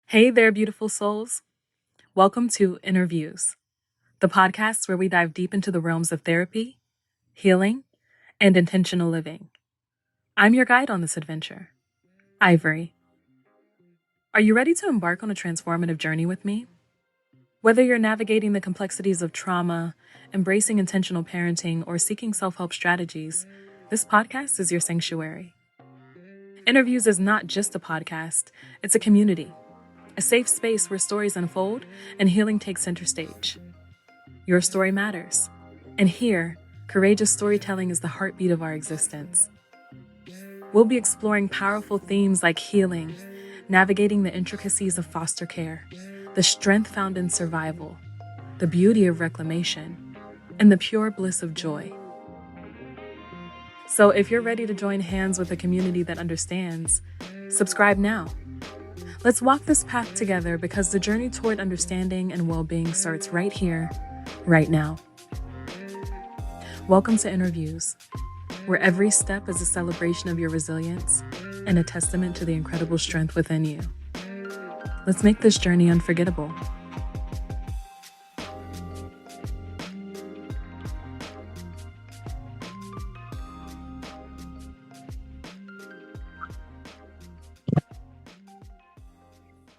Hey there, beautiful souls. Welcome to InnerViews, the podcast where we dive deep into the realms of therapy, healing, and intentional living. I'm your guide on this adventure, Ivory. Are you ready to embark on a transformative journey with me? Whether you're navigating the complexities of trauma, embracing intentional parenting, or seeking self-help strategies, this podcast is your sanctuary. InnerViews is not just a podcast, it's a community. A safe space where stories unfold and healing takes center stage. Your story matters. And here, courageous storytelling is the heartbeat of our existence. We'll be exploring powerful themes like healing, navigating the intricacies of foster care, the strength found in survival, the beauty of reclamation, and the pure bliss of joy. So if you're ready to join hands with a community that understands, subscribe now. Let's walk this path together because the journey toward understanding and well-being starts right here, right now. Welcome to InnerViews, where every step is a celebration of your resilience and a testament to the incredible strength within you. Let's make this journey unforgettable.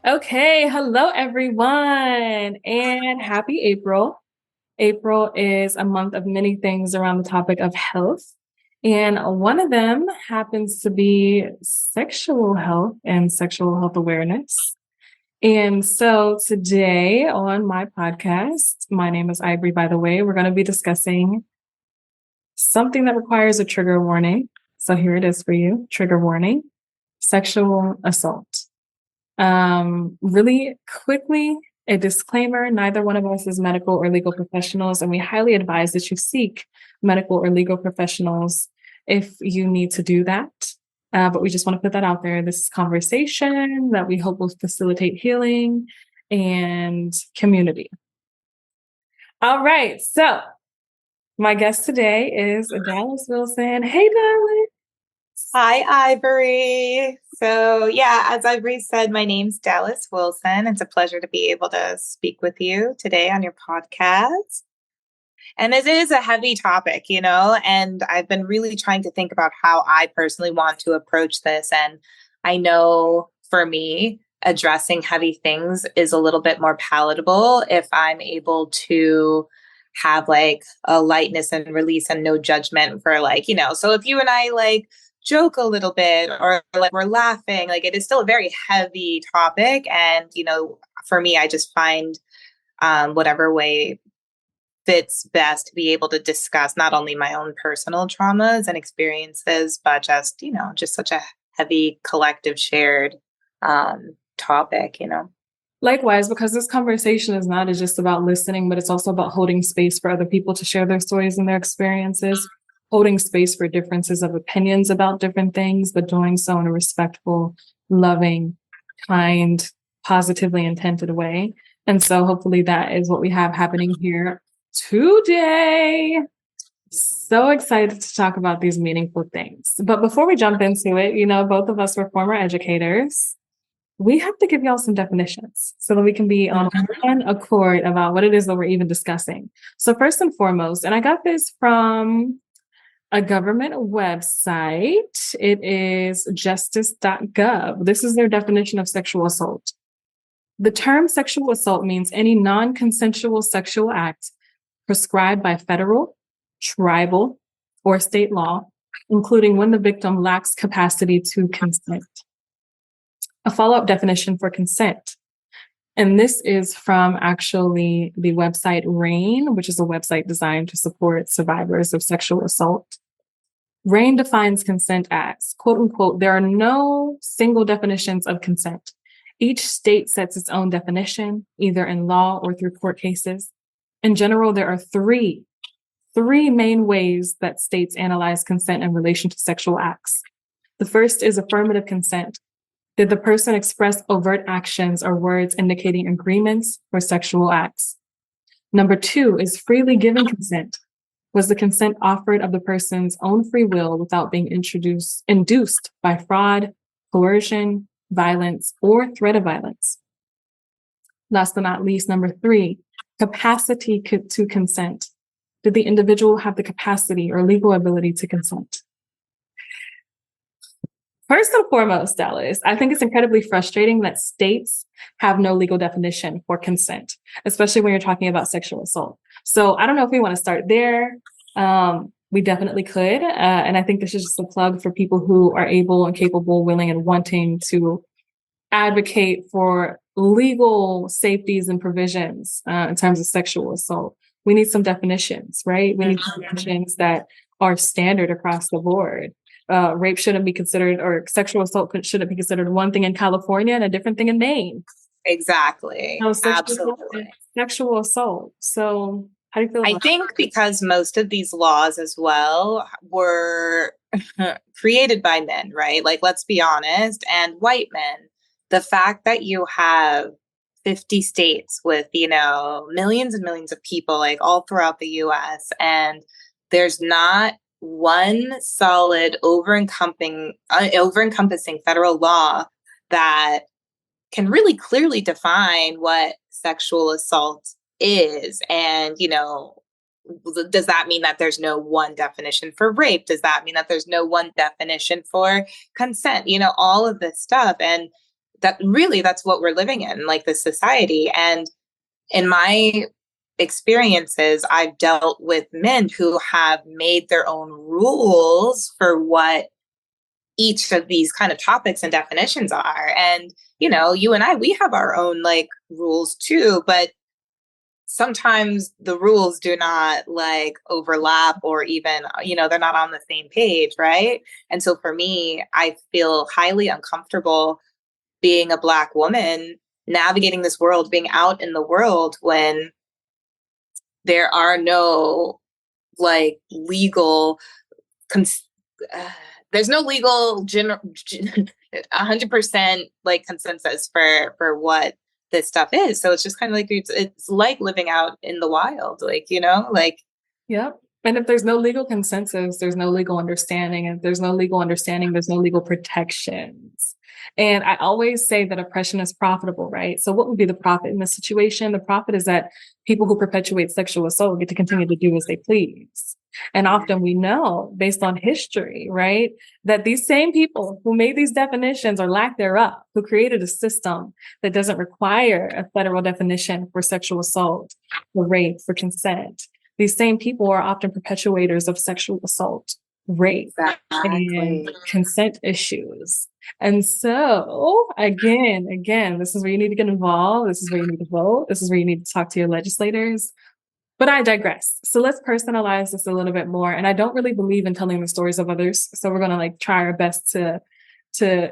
Okay, hello everyone, and happy April. April is a month of many things around the topic of health, and one of them happens to be sexual health and sexual health awareness. And so today on my podcast, my name is Ivory, by the way, we're going to be discussing something that requires a trigger warning. So here it is for you, trigger warning, sexual assault. Really quickly, a disclaimer, neither one of us is medical or legal professionals, and we highly advise that you seek medical or legal professionals if you need to do that. But we just want to put that out there. This is conversation that we hope will facilitate healing and community. All right, so my guest today is Dalyce Wilson. Hey, Dalyce. Hi, Ivory. So yeah, as Ivory said, my name's Dalyce Wilson. It's a pleasure to be able to speak with you today on your podcast. And this is a heavy topic, and I've been really trying to think about how I personally want to approach this. And I know for me, addressing heavy things is a little bit more palatable if I'm able to have like a lightness and release and no judgment for so if you and I joke a little bit or we're laughing, it is still a very heavy topic. And, for me, I just find whatever way fits best to be able to discuss not only my own personal traumas and experiences, but just such a heavy collective shared topic. Likewise, because this conversation is not just about listening, but it's also about holding space for other people to share their stories and their experiences, holding space for differences of opinions about different things, but doing so in a respectful, loving, kind, positively intended way. And so hopefully that is what we have happening here today. So excited to talk about these meaningful things. But before we jump into it, both of us were former educators. We have to give y'all some definitions so that we can be on one accord about what it is that we're even discussing. So first and foremost, and I got this from a government website. It is justice.gov. This is their definition of sexual assault. The term sexual assault means any non-consensual sexual act prescribed by federal, tribal, or state law, including when the victim lacks capacity to consent. A follow-up definition for consent. And this is from actually the website RAIN, which is a website designed to support survivors of sexual assault. RAIN defines consent as, quote unquote, there are no single definitions of consent. Each state sets its own definition, either in law or through court cases. In general, there are three main ways that states analyze consent in relation to sexual acts. The first is affirmative consent. Did the person express overt actions or words indicating agreements for sexual acts? Number two is freely given consent. Was the consent offered of the person's own free will without being induced by fraud, coercion, violence, or threat of violence? Last but not least, number 3, capacity to consent. Did the individual have the capacity or legal ability to consent? First and foremost, Dalyce, I think it's incredibly frustrating that states have no legal definition for consent, especially when you're talking about sexual assault. So I don't know if we want to start there. We definitely could. And I think this is just a plug for people who are able and capable, willing, and wanting to advocate for legal safeties and provisions in terms of sexual assault. We need some definitions, right? We need definitions that are standard across the board. Rape shouldn't be considered, or sexual assault shouldn't be considered one thing in California and a different thing in Maine. Exactly. No, Absolutely. Sexual assault. So how do you feel about I think because most of these laws as well were created by men, right? Like, let's be honest, and white men. The fact that you have 50 states with, millions and millions of people, like all throughout the US, and there's not one solid over-encompassing federal law that can really clearly define what sexual assault is. And, does that mean that there's no one definition for rape? Does that mean that there's no one definition for consent? All of this stuff. And that's what we're living in, like this society. And in my experiences, I've dealt with men who have made their own rules for what each of these kind of topics and definitions are. And, you and I, we have our own like rules too, but sometimes the rules do not like overlap, or even, they're not on the same page. Right. And so for me, I feel highly uncomfortable being a Black woman, navigating this world, being out in the world when there are no like legal, there's no legal 100% like consensus for what this stuff is. So it's just kind of like, it's like living out in the wild, Yep. And if there's no legal consensus, there's no legal understanding. And if there's no legal understanding, there's no legal protections. And I always say that oppression is profitable, right? So what would be the profit in this situation? The profit is that people who perpetuate sexual assault get to continue to do as they please. And often we know, based on history, right, that these same people who made these definitions, or lack thereof, who created a system that doesn't require a federal definition for sexual assault, for rape, for consent, these same people are often perpetuators of sexual assault, rape, and consent issues. And so, again, this is where you need to get involved. This is where you need to vote. This is where you need to talk to your legislators. But I digress. So let's personalize this a little bit more. And I don't really believe in telling the stories of others. So we're going to try our best to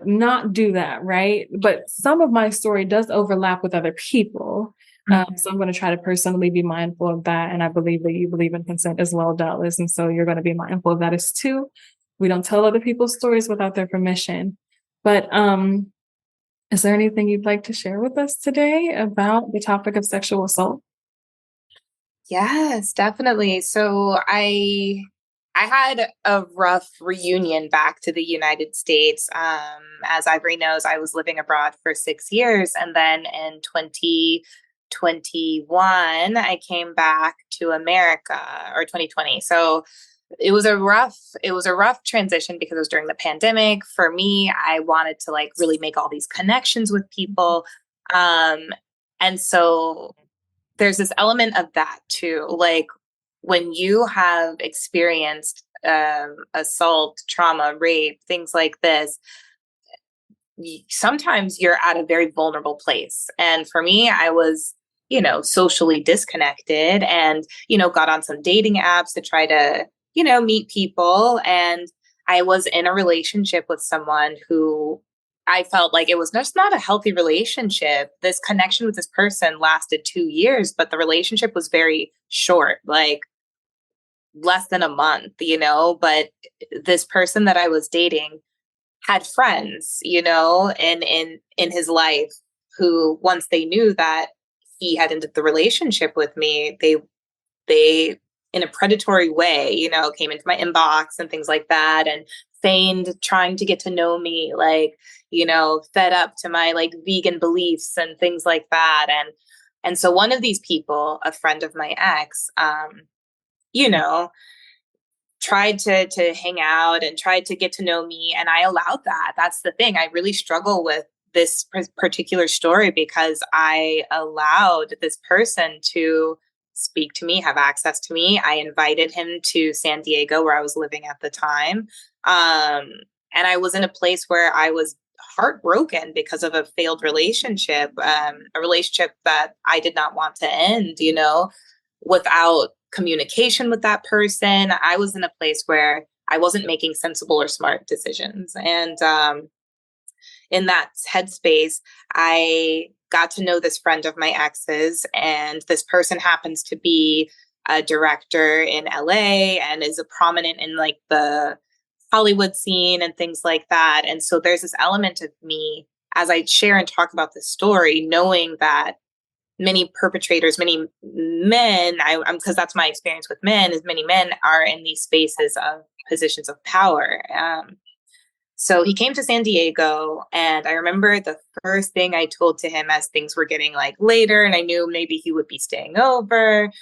not do that, right? But some of my story does overlap with other people. So I'm going to try to personally be mindful of that. And I believe that you believe in consent as well, Dalyce. And so you're going to be mindful of that as too. We don't tell other people's stories without their permission. But is there anything you'd like to share with us today about the topic of sexual assault? Yes, definitely. So I had a rough reunion back to the United States. As Ivory knows, I was living abroad for 6 years. And then in 2021, I came back to America, or 2020. So it was a rough transition because it was during the pandemic. For me, I wanted to really make all these connections with people. And so there's this element of that too. When you have experienced assault, trauma, rape, things like this, sometimes you're at a very vulnerable place. And for me, I was, socially disconnected, and, got on some dating apps to try to, meet people. And I was in a relationship with someone who I felt like it was just not a healthy relationship. This connection with this person lasted 2 years, but the relationship was very short, less than a month, but this person that I was dating had friends, in his life, who, once they knew that he had ended the relationship with me, they in a predatory way, came into my inbox and things like that, and feigned trying to get to know me, fed up to my like vegan beliefs and things like that. And so one of these people, a friend of my ex, you know, tried to hang out and tried to get to know me, and I allowed that. That's the thing. I really struggle with this particular story because I allowed this person to speak to me, have access to me. I invited him to San Diego, where I was living at the time. And I was in a place where I was heartbroken because of a failed relationship, a relationship that I did not want to end, without communication with that person. I was in a place where I wasn't making sensible or smart decisions. And in that headspace, I got to know this friend of my ex's, and this person happens to be a director in LA and is a prominent in like the Hollywood scene and things like that. And so there's this element of me as I share and talk about this story, knowing that many perpetrators, many men, because that's my experience with men, is many men are in these spaces of positions of power. So he came to San Diego, and I remember the first thing I told to him as things were getting like later, and I knew maybe he would be staying over,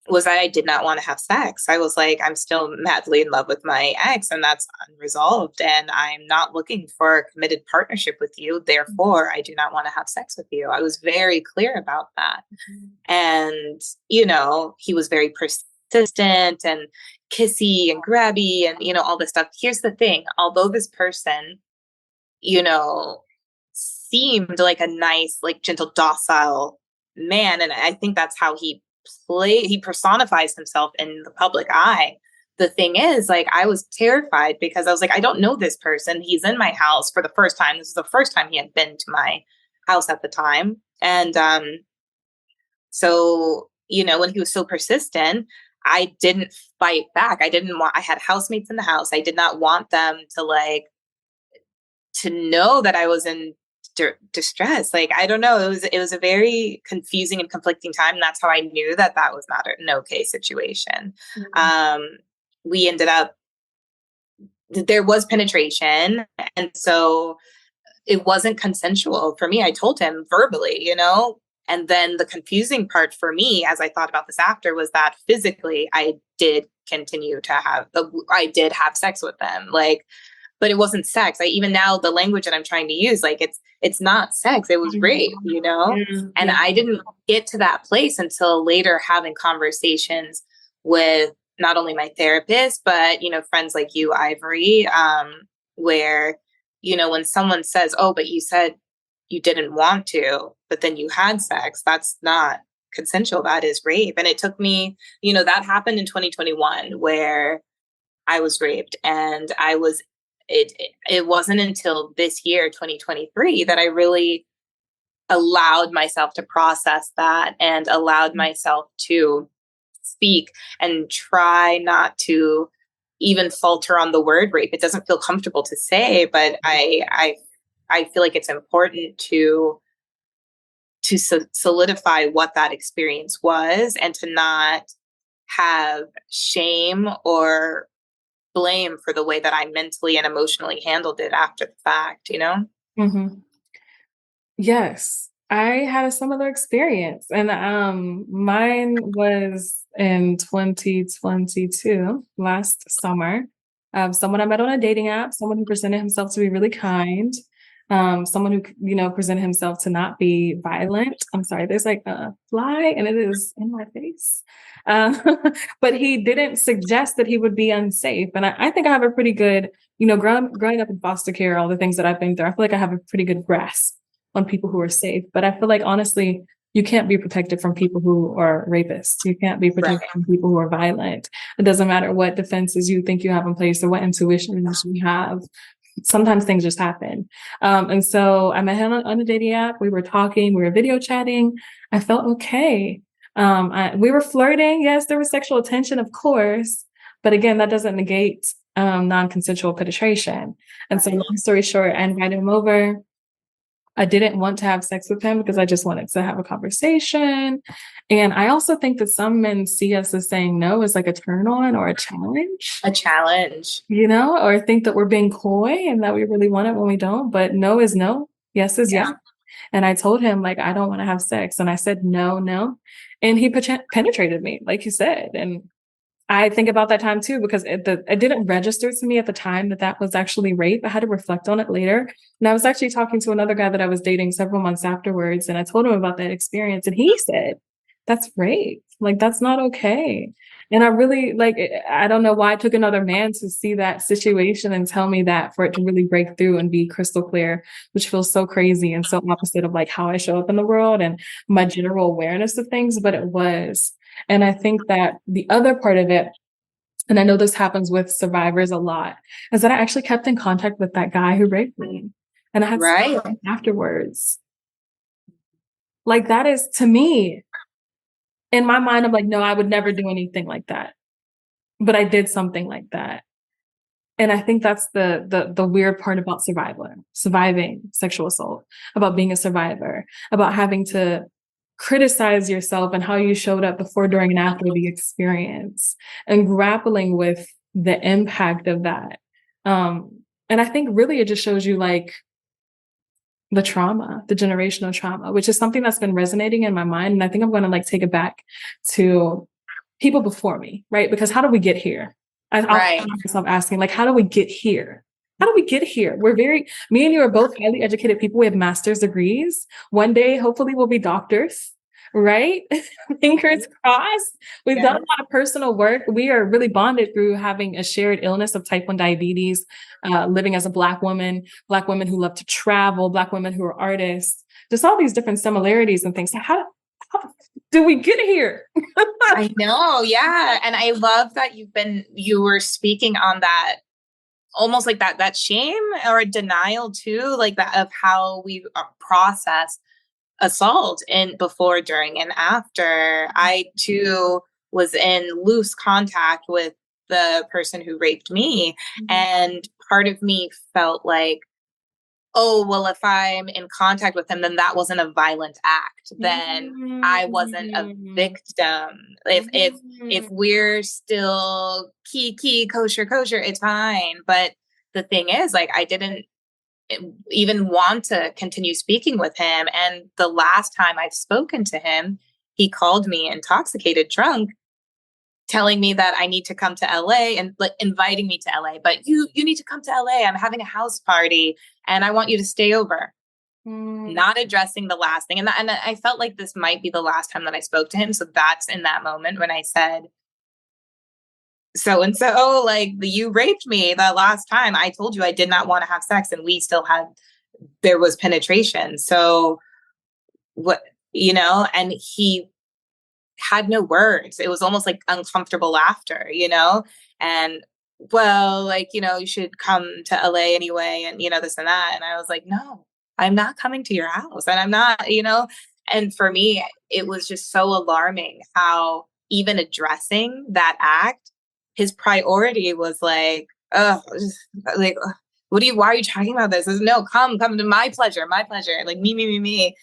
was that I did not want to have sex. I was like, I'm still madly in love with my ex, and that's unresolved, and I'm not looking for a committed partnership with you. Therefore, I do not want to have sex with you. I was very clear about that. Mm-hmm. And, he was very persistent and kissy and grabby and, all this stuff. Here's the thing. Although this person, seemed like a nice, like gentle, docile man, and I think that's how he personifies himself in the public eye. The thing is, like, I was terrified because I was like, I don't know this person. He's in my house for the first time. This is the first time he had been to my house at the time. And so, when he was so persistent, I didn't fight back. I had housemates in the house. I did not want them to know that I was in distress. Like, I don't know. It was a very confusing and conflicting time. And that's how I knew that was not an okay situation. Mm-hmm. We ended up, there was penetration. And so it wasn't consensual for me. I told him verbally, and then the confusing part for me, as I thought about this after, was that physically I did have sex with them. Like, but it wasn't sex. Even now, the language that I'm trying to use, like, it's not sex. It was rape, Mm-hmm. And I didn't get to that place until later, having conversations with not only my therapist, but, friends like you, Ivory, where, when someone says, oh, but you said you didn't want to, but then you had sex, that's not consensual. That is rape. And it took me, that happened in 2021 where I was raped, and it wasn't until this year, 2023, that I really allowed myself to process that and allowed myself to speak and try not to even falter on the word rape. It doesn't feel comfortable to say, but I feel like it's important to solidify what that experience was, and to not have shame or blame for the way that I mentally and emotionally handled it after the fact, Mm-hmm. Yes, I had a similar experience, and mine was in 2022, last summer. Someone I met on a dating app, someone who presented himself to be really kind, someone who, presented himself to not be violent. I'm sorry, there's like a fly and it is in my face. But he didn't suggest that he would be unsafe. And I think I have a pretty good, growing up in foster care, all the things that I've been through, I feel like I have a pretty good grasp on people who are safe. But I feel like, honestly, you can't be protected from people who are rapists. You can't be protected from people who are violent. It doesn't matter what defenses you think you have in place or what intuitions you have. Sometimes things just happen. And so I met him on a dating app. We were talking, we were video chatting. I felt okay. We were flirting. Yes, there was sexual attention, of course. But again, that doesn't negate non-consensual penetration. And so long story short, I invited him over. I didn't want to have sex with him because I just wanted to have a conversation. And I also think that some men see us as saying no as like a turn on or a challenge. A challenge. You know, or think that we're being coy and that we really want it when we don't. But no is no. Yes is yes. And I told him, like, I don't want to have sex. And I said, no, no. And he penetrated me, like you said. And I think about that time too, because it didn't register to me at the time that that was actually rape. I had to reflect on it later. And I was actually talking to another guy that I was dating several months afterwards. And I told him about that experience. And he said, that's rape. Like, that's not okay. And I really, like, I don't know why it took another man to see that situation and tell me that for it to really break through and be crystal clear, which feels so crazy and so opposite of like how I show up in the world and my general awareness of things, but it was. And I think that the other part of it, and I know this happens with survivors a lot, is that I actually kept in contact with that guy who raped me. And I had sex afterwards. Like, that is, to me, in my mind, I'm like, no, I would never do anything like that. But I did something like that. And I think that's the weird part about surviving sexual assault, about being a survivor, about having to criticize yourself and how you showed up before, during, and after the experience, and grappling with the impact of that. And I think really it just shows you like the trauma, the generational trauma, which is something that's been resonating in my mind. And I think I'm going to like take it back to people before me, right? Because how do we get here? I'll find myself asking, like, how do we get here? How do we get here? Me and you are both highly educated people. We have master's degrees. One day, hopefully we'll be doctors, right? Fingers crossed. We've done a lot of personal work. We are really bonded through having a shared illness of type 1 diabetes, living as a Black women who love to travel, Black women who are artists, just all these different similarities and things. So how do we get here? I know. Yeah. And I love that you were speaking on that, almost like that shame or denial too, like that of how we process assault in before, during, and after. I too was in loose contact with the person who raped me. And part of me felt like, oh, well, if I'm in contact with him, then that wasn't a violent act. Then I wasn't a victim. If we're still key, kosher, it's fine. But the thing is, like, I didn't even want to continue speaking with him. And the last time I've spoken to him, he called me intoxicated, drunk, telling me that I need to come to LA and like inviting me to LA, but you need to come to LA. I'm having a house party and I want you to stay over. Not addressing the last thing. And I felt like this might be the last time that I spoke to him. So that's in that moment when I said, so, like, you raped me the last time. I told you I did not want to have sex, and there was penetration. So what, and he had no words. It was almost like uncomfortable laughter, and well, like, you should come to LA anyway, and, this and that. And I was like, no, I'm not coming to your house. And I'm not, and for me, it was just so alarming how even addressing that act, his priority was like, why are you talking about this? No, come to my pleasure, like me.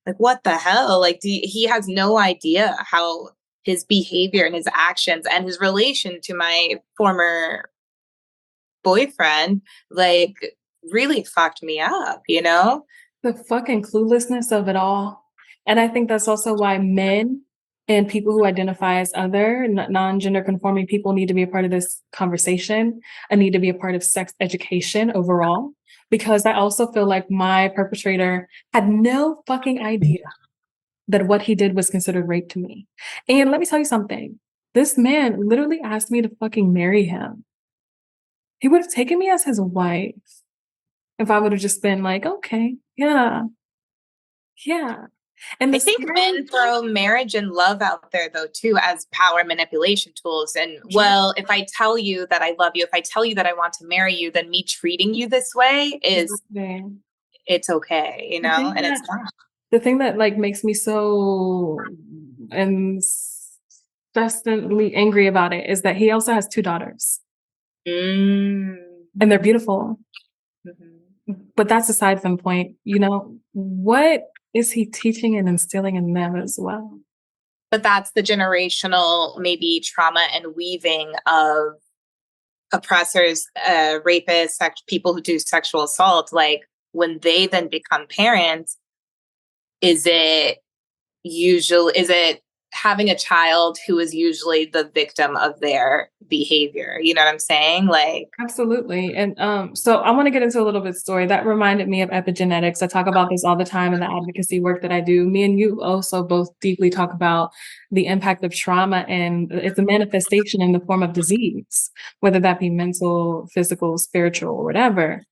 Like, what the hell? Like, he has no idea how his behavior and his actions and his relation to my former boyfriend, like, really fucked me up, The fucking cluelessness of it all. And I think that's also why men and people who identify as other non-gender conforming people need to be a part of this conversation. I need to be a part of sex education overall, because I also feel like my perpetrator had no fucking idea that what he did was considered rape to me. And let me tell you something. This man literally asked me to fucking marry him. He would have taken me as his wife if I would have just been like, okay, yeah. And I think men throw marriage and love out there, though, too, as power manipulation tools. And, well, if I tell you that I love you, if I tell you that I want to marry you, then me treating you this way it's okay, and it's not. The thing that, like, makes me so incessantly angry about it is that he also has 2 daughters. And they're beautiful. but that's aside from the point. What is he teaching and instilling in them as well? But that's the generational, maybe trauma and weaving of oppressors, rapists, people who do sexual assault. Like when they then become parents, is it having a child who is usually the victim of their behavior? You know what I'm saying? Like, absolutely. And so I want to get into a little bit of story that reminded me of epigenetics. I talk about this all the time in the advocacy work that I do. Me and you also both deeply talk about the impact of trauma, and it's a manifestation in the form of disease, whether that be mental, physical, spiritual, or whatever.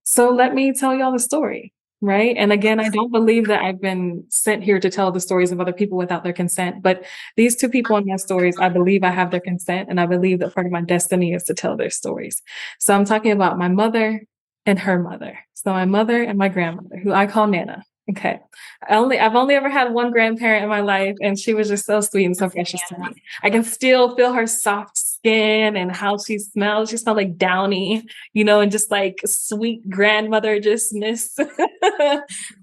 So let me tell y'all the story. Right. And again, I don't believe that I've been sent here to tell the stories of other people without their consent. But these two people in my stories, I believe I have their consent, and I believe that part of my destiny is to tell their stories. So I'm talking about my mother and her mother. So my mother and my grandmother, who I call Nana. Okay. I've only ever had one grandparent in my life, and she was just so sweet and so precious to me. I can still feel her soft skin and how she smells. She smelled like Downy, and just like sweet grandmother justness.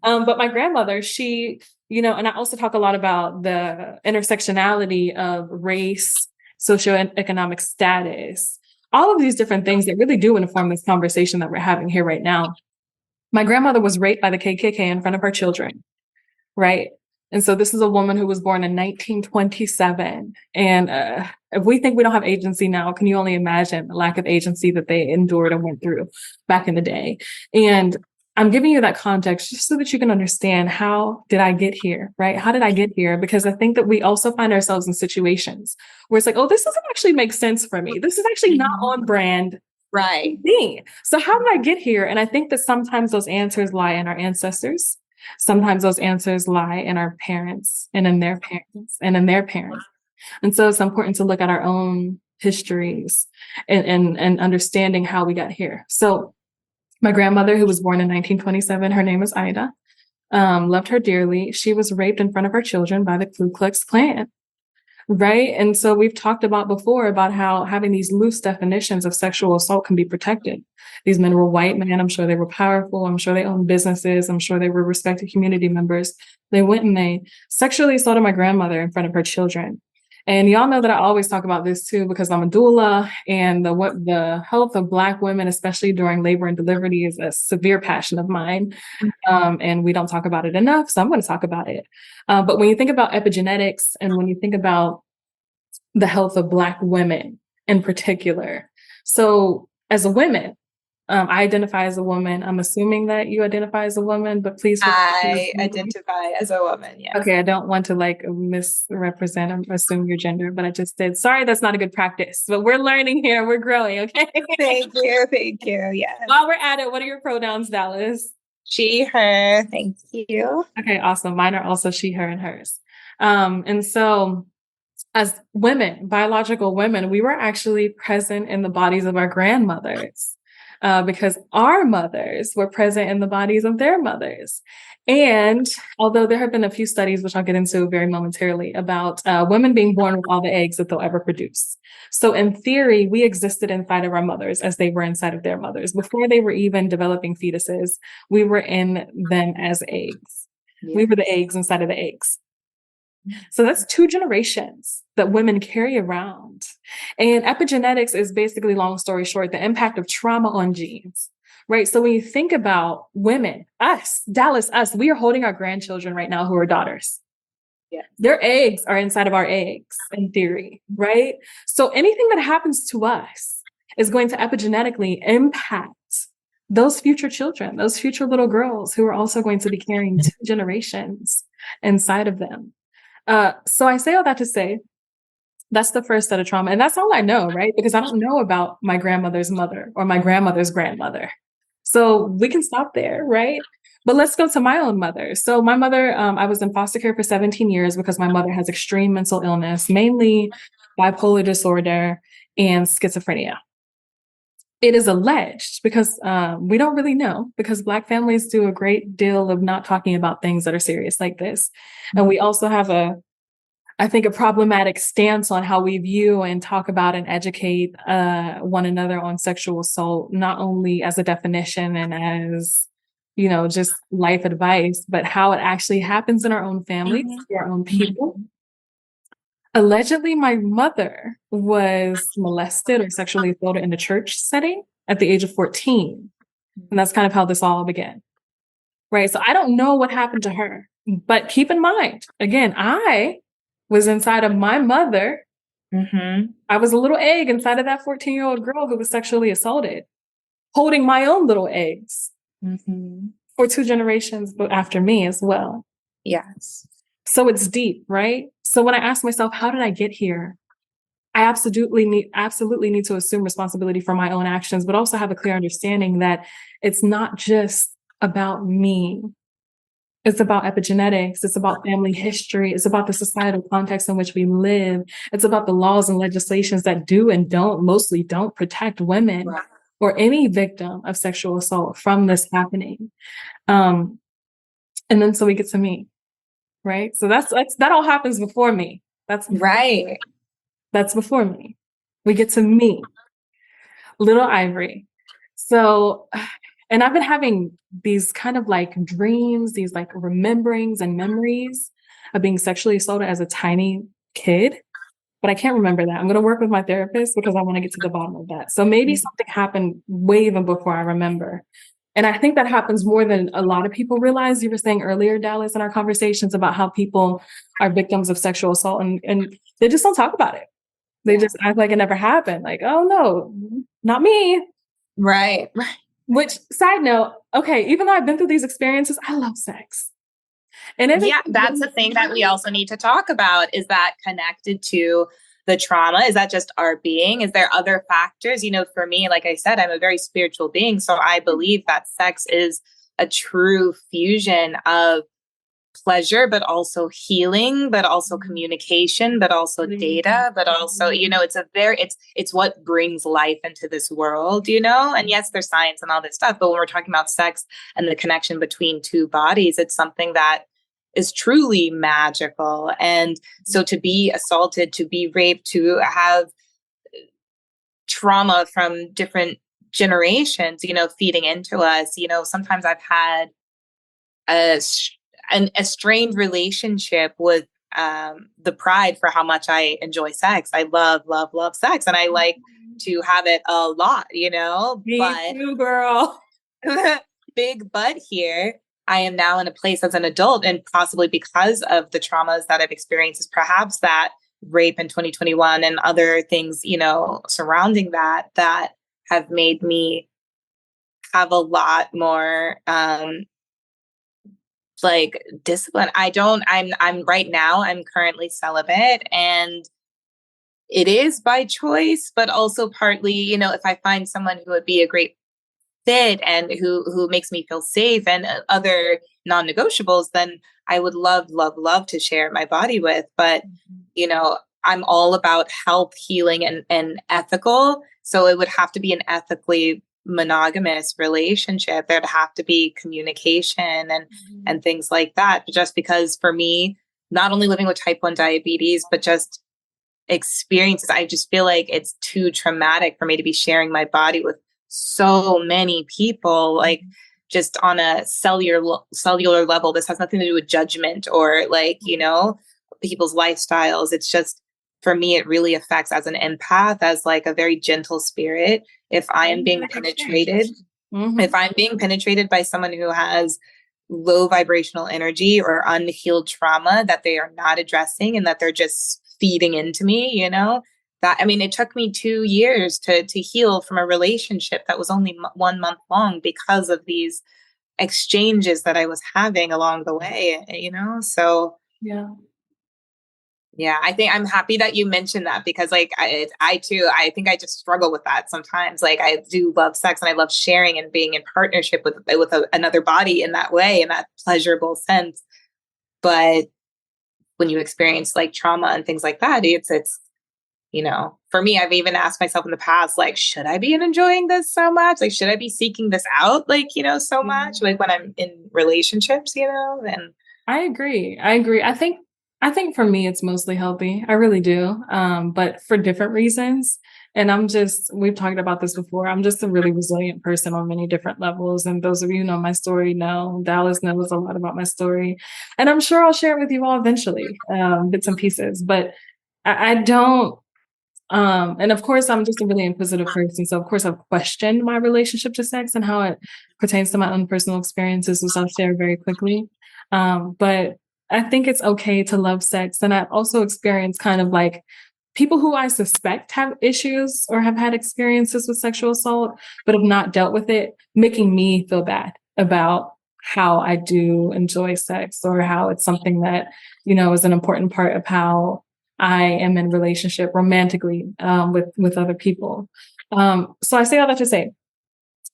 But my grandmother, she, and I also talk a lot about the intersectionality of race, socioeconomic status, all of these different things that really do inform this conversation that we're having here right now. My grandmother was raped by the KKK in front of her children, right? And so this is a woman who was born in 1927. And if we think we don't have agency now, can you only imagine the lack of agency that they endured and went through back in the day? And I'm giving you that context just so that you can understand, how did I get here, right? How did I get here? Because I think that we also find ourselves in situations where it's like, oh, this doesn't actually make sense for me. This is actually not on brand. Right. So how did I get here? And I think that sometimes those answers lie in our ancestors. Sometimes those answers lie in our parents and in their parents and in their parents. And so it's important to look at our own histories and understanding how we got here. So my grandmother, who was born in 1927, her name is Ida, loved her dearly. She was raped in front of her children by the Ku Klux Klan. Right. And so we've talked about before about how having these loose definitions of sexual assault can be protected. These men were white men. I'm sure they were powerful. I'm sure they owned businesses. I'm sure they were respected community members. They went and they sexually assaulted my grandmother in front of her children. And y'all know that I always talk about this too, because I'm a doula, and the health of Black women, especially during labor and delivery, is a severe passion of mine. And we don't talk about it enough, so I'm going to talk about it. But when you think about epigenetics, and when you think about the health of Black women in particular, so as a woman, I identify as a woman. I'm assuming that you identify as a woman, but please. I identify as a woman, yes. Okay, I don't want to misrepresent or assume your gender, but I just did. Sorry, that's not a good practice, but we're learning here. We're growing, okay? Thank you, yes. While we're at it, what are your pronouns, Dalyce? She, her, thank you. Okay, awesome. Mine are also she, her, and hers. And so as women, biological women, we were actually present in the bodies of our grandmothers. Because our mothers were present in the bodies of their mothers. And although there have been a few studies, which I'll get into very momentarily, about women being born with all the eggs that they'll ever produce. So in theory, we existed inside of our mothers as they were inside of their mothers. Before they were even developing fetuses, we were in them as eggs. Yeah. We were the eggs inside of the eggs. So that's 2 generations that women carry around. And epigenetics is basically, long story short, the impact of trauma on genes, right? So when you think about women, us, Dalyce, us, we are holding our grandchildren right now who are daughters. Yeah. Their eggs are inside of our eggs, in theory, right? So anything that happens to us is going to epigenetically impact those future children, those future little girls who are also going to be carrying 2 generations inside of them. So I say all that to say, that's the first set of trauma. And that's all I know, right? Because I don't know about my grandmother's mother or my grandmother's grandmother. So we can stop there, right? But let's go to my own mother. So my mother, I was in foster care for 17 years because my mother has extreme mental illness, mainly bipolar disorder and schizophrenia. It is alleged, because we don't really know, because Black families do a great deal of not talking about things that are serious like this. And we also have a I think, a problematic stance on how we view and talk about and educate one another on sexual assault, not only as a definition and as, just life advice, but how it actually happens in our own families, to our own people. Allegedly, my mother was molested or sexually assaulted in a church setting at the age of 14. And that's kind of how this all began. Right. So I don't know what happened to her, but keep in mind, again, I was inside of my mother. I was a little egg inside of that 14-year-old girl who was sexually assaulted, holding my own little eggs for 2 generations after me as well. Yes. So it's deep, right? So when I ask myself, how did I get here? I absolutely need to assume responsibility for my own actions, but also have a clear understanding that it's not just about me. It's about epigenetics. It's about family history. It's about the societal context in which we live. It's about the laws and legislations that do and mostly don't protect women or any victim of sexual assault from this happening. And then so we get to me, right? So that all happens before me. That's before me. We get to me, little Ivory. So, and I've been having these kind of like dreams, these like rememberings and memories of being sexually assaulted as a tiny kid, but I can't remember that. I'm going to work with my therapist because I want to get to the bottom of that. So maybe something happened way even before I remember. And I think that happens more than a lot of people realize. You were saying earlier, Dalyce, in our conversations about how people are victims of sexual assault and they just don't talk about it. They just act like it never happened. Like, oh no, not me. Right. Which, side note, okay, even though I've been through these experiences, I love sex. And that's the thing that we also need to talk about. Is that connected to the trauma? Is that just our being? Is there other factors? For me, like I said, I'm a very spiritual being. So I believe that sex is a true fusion of pleasure, but also healing, but also communication, but also data, but also, it's what brings life into this world, and yes, there's science and all this stuff, but when we're talking about sex and the connection between 2 bodies, it's something that is truly magical. And so to be assaulted, to be raped, to have trauma from different generations, feeding into us, sometimes I've had a strained relationship with the pride for how much I enjoy sex. I love, love, love sex. And I like to have it a lot, Me too, girl. Big but here. I am now in a place as an adult, and possibly because of the traumas that I've experienced, is perhaps that rape in 2021 and other things, surrounding that have made me have a lot more like discipline. I'm right now, I'm currently celibate, and it is by choice, but also partly, if I find someone who would be a great fit and who makes me feel safe and other non-negotiables, then I would love, love, love to share my body with. But, I'm all about health, healing, and ethical. So it would have to be an ethically monogamous relationship. There'd have to be communication and things like that. Just because for me, not only living with type 1 diabetes, but just experiences, I just feel like it's too traumatic for me to be sharing my body with so many people, like just on a cellular level. This has nothing to do with judgment or people's lifestyles. It's just, for me, it really affects as an empath, as like a very gentle spirit. If I am being penetrated, if I'm being penetrated by someone who has low vibrational energy or unhealed trauma that they are not addressing and that they're just feeding into me, it took me 2 years to heal from a relationship that was only 1 month long because of these exchanges that I was having along the way, so yeah, I think I'm happy that you mentioned that, because I too, I think I just struggle with that sometimes. Like, I do love sex and I love sharing and being in partnership with another body in that way, in that pleasurable sense. But when you experience like trauma and things like that, it's for me, I've even asked myself in the past, like, should I be enjoying this so much? Like, should I be seeking this out, so much, like when I'm in relationships, and I agree. I think I think for me, it's mostly healthy. I really do. But for different reasons. And we've talked about this before. I'm just a really resilient person on many different levels. And those of you who know my story know Dalyce knows a lot about my story. And I'm sure I'll share it with you all eventually, bits and pieces. But I don't, and of course, I'm just a really inquisitive person. So of course, I've questioned my relationship to sex and how it pertains to my own personal experiences, which I'll share very quickly. But I think it's okay to love sex. And I've also experienced kind of like people who I suspect have issues or have had experiences with sexual assault, but have not dealt with it, making me feel bad about how I do enjoy sex or how it's something that, is an important part of how I am in relationship romantically with other people. So I say all that to say,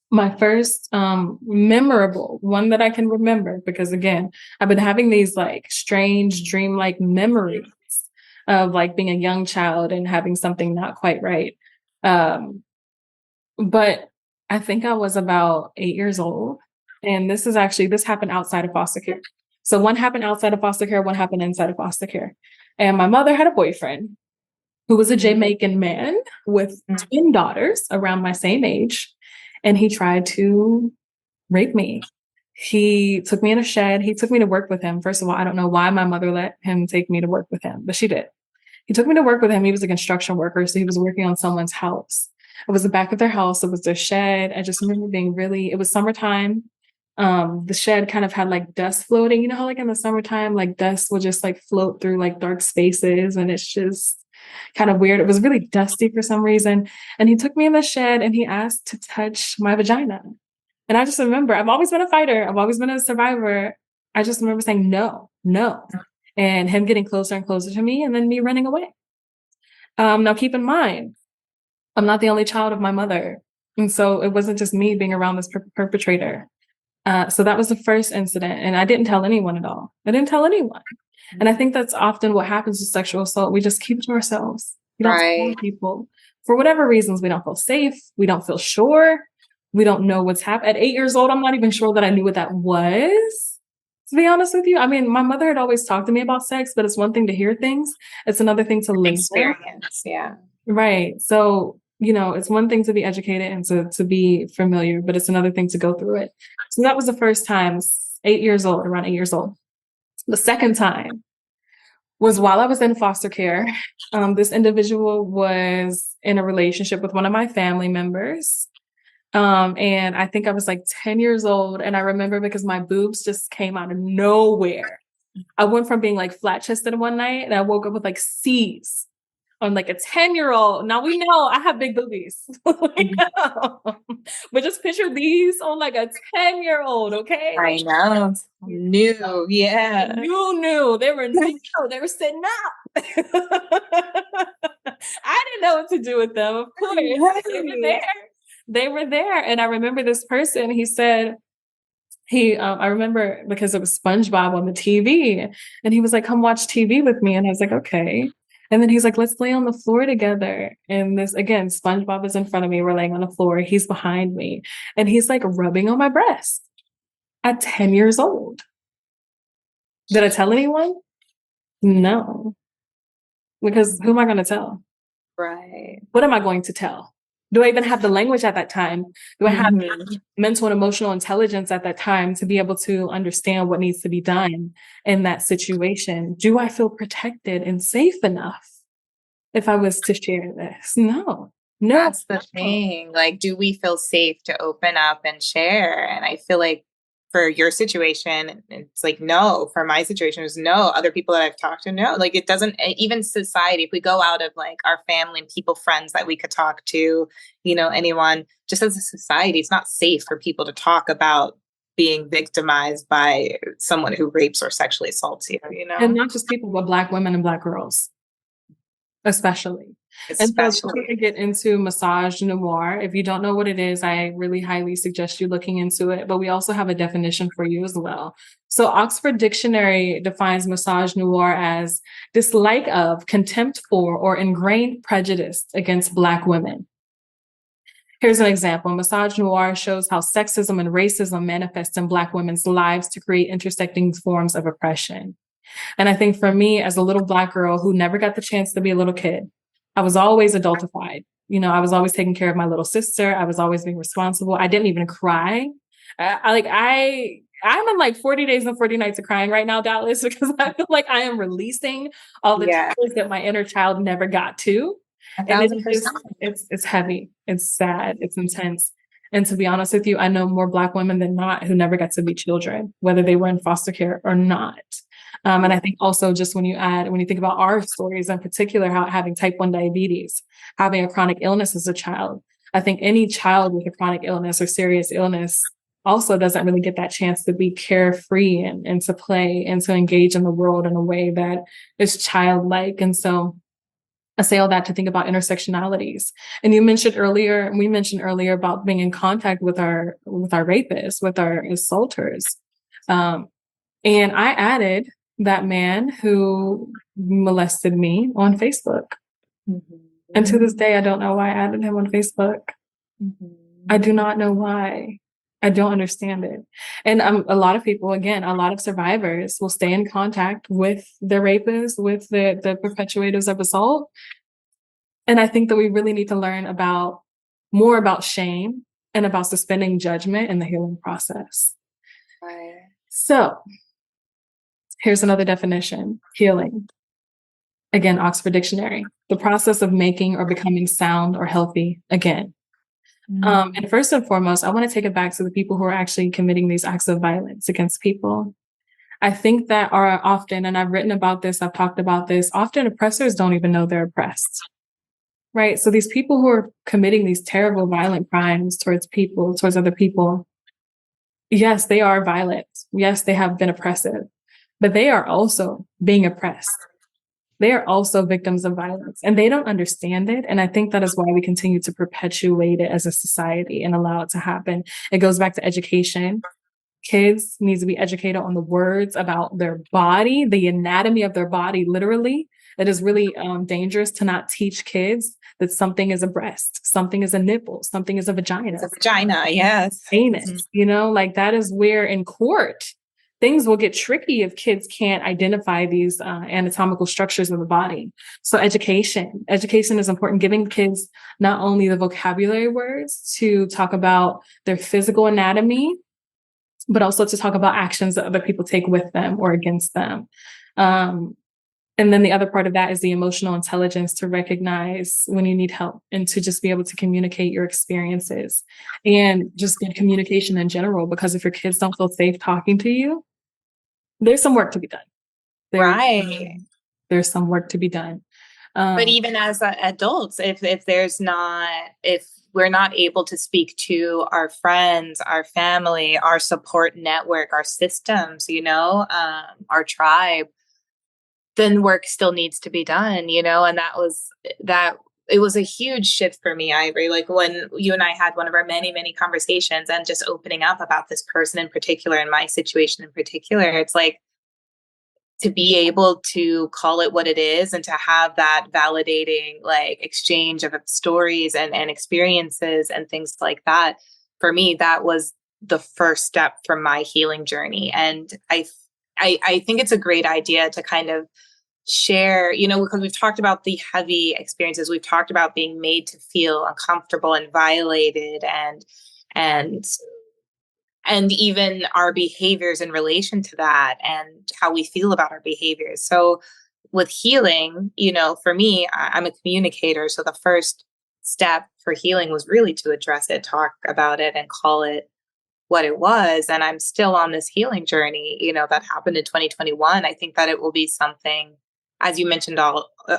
my first memorable one that I can remember, because again, I've been having these like strange dreamlike memories of like being a young child and having something not quite right. But I think I was about 8 years old. And this happened outside of foster care. So one happened outside of foster care, one happened inside of foster care. And my mother had a boyfriend who was a Jamaican man with twin daughters around my same age. And he tried to rape me. He took me in a shed. He took me to work with him. First of all, I don't know why my mother let him take me to work with him, but she did. He took me to work with him. He was a construction worker. So he was working on someone's house. It was the back of their house. It was their shed. I just remember it was summertime. The shed kind of had like dust floating. You know how like in the summertime, like dust will just like float through like dark spaces and it's just kind of weird. It was really dusty for some reason. And he took me in the shed and he asked to touch my vagina. And I just remember, I've always been a fighter. I've always been a survivor. I just remember saying, no, no. And him getting closer and closer to me and then me running away. Now keep in mind, I'm not the only child of my mother. And so it wasn't just me being around this perpetrator. So that was the first incident. And I didn't tell anyone at all. I didn't tell anyone. And I think that's often what happens with sexual assault. We just keep it to ourselves. We don't tell people. For whatever reasons, we don't feel safe. We don't feel sure. We don't know what's happened. At 8 years old, I'm not even sure that I knew what that was, to be honest with you. I mean, my mother had always talked to me about sex, but it's one thing to hear things. It's another thing to live experience. Yeah. Right. So, it's one thing to be educated and to be familiar, but it's another thing to go through it. So that was the first time, around 8 years old. The second time was while I was in foster care. This individual was in a relationship with one of my family members. And I think I was like 10 years old. And I remember because my boobs just came out of nowhere. I went from being like flat chested one night and I woke up with like C's on like a 10-year-old. Now we know I have big boobies. But just picture these on like a 10-year-old, okay? I know. New, yeah. New. They were new. They were sitting up. I didn't know what to do with them, of course. They were there. And I remember this person, he said, I remember because it was SpongeBob on the TV and he was like, come watch TV with me. And I was like, okay. And then he's like, let's lay on the floor together. And this, again, SpongeBob is in front of me. We're laying on the floor. He's behind me and he's like rubbing on my breast at 10 years old. Did I tell anyone? No. Because who am I going to tell? Right. What am I going to tell? Do I even have the language at that time? Do I have mental and emotional intelligence at that time to be able to understand what needs to be done in that situation? Do I feel protected and safe enough if I was to share this? No. That's the thing. Like, do we feel safe to open up and share? And I feel like for your situation, it's like, no. For my situation, is no. Other people that I've talked to, no. Like, it doesn't, even society, if we go out of like our family and people, friends that we could talk to, anyone, just as a society, it's not safe for people to talk about being victimized by someone who rapes or sexually assaults you, And not just people, but Black women and Black girls, especially. And so to get into misogynoir, if you don't know what it is, I really highly suggest you looking into it. But we also have a definition for you as well. So Oxford Dictionary defines misogynoir as dislike of, contempt for, or ingrained prejudice against Black women. Here's an example. Misogynoir shows how sexism and racism manifest in Black women's lives to create intersecting forms of oppression. And I think for me, as a little Black girl who never got the chance to be a little kid, I was always adultified. I was always taking care of my little sister. I was always being responsible. I didn't even cry. I'm in like 40 days and 40 nights of crying right now, Dallas, because I feel like I am releasing all the Yeah. tears that my inner child never got to. And it just, 1,000%. it's heavy. It's sad. It's intense. And to be honest with you, I know more Black women than not who never got to be children, whether they were in foster care or not. And I think also just when you think about our stories in particular, how having type 1 diabetes, having a chronic illness as a child, I think any child with a chronic illness or serious illness also doesn't really get that chance to be carefree and to play and to engage in the world in a way that is childlike. And so I say all that to think about intersectionalities. And we mentioned earlier about being in contact with our rapists, with our assaulters. And I added that man who molested me on Facebook. Mm-hmm. And to this day, I don't know why I added him on Facebook. Mm-hmm. I do not know why. I don't understand it. And a lot of people, again, a lot of survivors will stay in contact with their rapists, with the perpetuators of assault. And I think that we really need to learn more about shame and about suspending judgment in the healing process. Right. So here's another definition: healing. Again, Oxford Dictionary, the process of making or becoming sound or healthy again. And first and foremost, I want to take it back to the people who are actually committing these acts of violence against people. I think that are often, and I've written about this, I've talked about this, often oppressors don't even know they're oppressed, right? So these people who are committing these terrible violent crimes towards other people, yes, they are violent. Yes, they have been oppressive, but they are also being oppressed. They are also victims of violence and they don't understand it. And I think that is why we continue to perpetuate it as a society and allow it to happen. It goes back to education. Kids need to be educated on the words about their body, the anatomy of their body, literally. It is really dangerous to not teach kids that something is a breast, something is a nipple, something is a vagina. It's a vagina, yes. Anus, like that is where in court, things will get tricky if kids can't identify these anatomical structures of the body. So education is important, giving kids not only the vocabulary words to talk about their physical anatomy, but also to talk about actions that other people take with them or against them. And then the other part of that is the emotional intelligence to recognize when you need help and to just be able to communicate your experiences and just good communication in general. Because if your kids don't feel safe talking to you, there's some work to be done. There's some work to be done. But even as adults, if we're not able to speak to our friends, our family, our support network, our systems, our tribe, then work still needs to be done, and it was a huge shift for me, Ivory. Like when you and I had one of our many, many conversations and just opening up about this person in particular and my situation in particular, it's like to be able to call it what it is and to have that validating like exchange of stories and experiences and things like that. For me, that was the first step from my healing journey. And I think it's a great idea to kind of share, because we've talked about the heavy experiences. We've talked about being made to feel uncomfortable and violated and even our behaviors in relation to that and how we feel about our behaviors. So with healing, for me, I'm a communicator. So the first step for healing was really to address it, talk about it, and call it what it was. And I'm still on this healing journey, that happened in 2021. I think that it will be something, as you mentioned